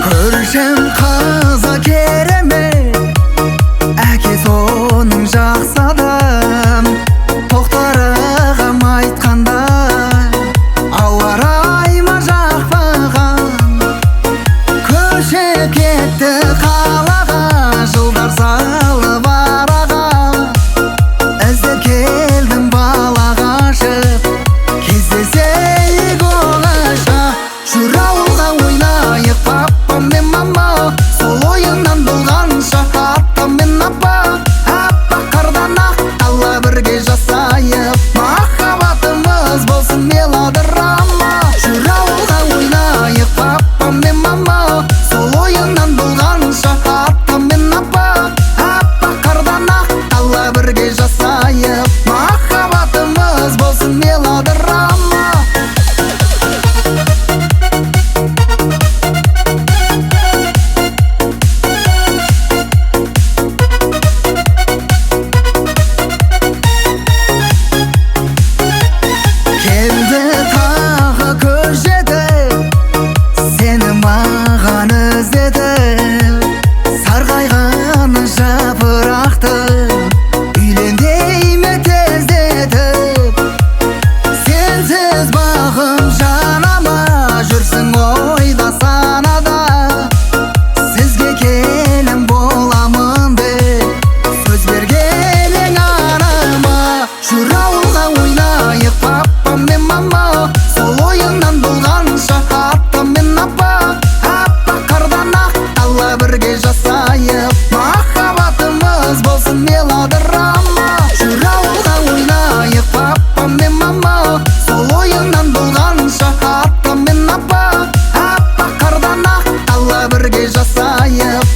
Көршім қызы керемет, әкесі оның жақсы адам. Тоқтарығым айтқандай, ауа райыма жақпаған. Көшіп кетті қалаға, жылдар салып араға. Іздеп келдім бала қашып, кездесейік оңаша. Жүр ауылға ойнайық папа мен мама, сол ойыннан болғанша ата мен апа. Аппақ қардан ақ дала бірге жасайық, махаббатымыз болсын мелодрама. Жүр ауылға ойнайық папа мен мама, сол ойыннан болғанша ата мен апа. Аппақ қардан ақ дала бірге жасайық, махаббатымыз болсын мелодрама. Келді тағы көз жетіп, сені маған іздетіп. Сарғайған жапырақты үйлен дейме тездетіп. Сенсіз бағым жанама, жүрсің ойда санада. Сізге келін боламын деп сөз берген ең анама. Жүр ауылға ойнайық папа мен мама, сол ойыннан болғанша ата мен апа. Аппақ қардан ақ дала бірге жасайық, махаббатымыз болсын мелодрама. Жүр ауылға ойнайық папа мен мама, сол ойыннан болғанша ата мен апа. Аппақ қардан ақ дала бірге жасайық,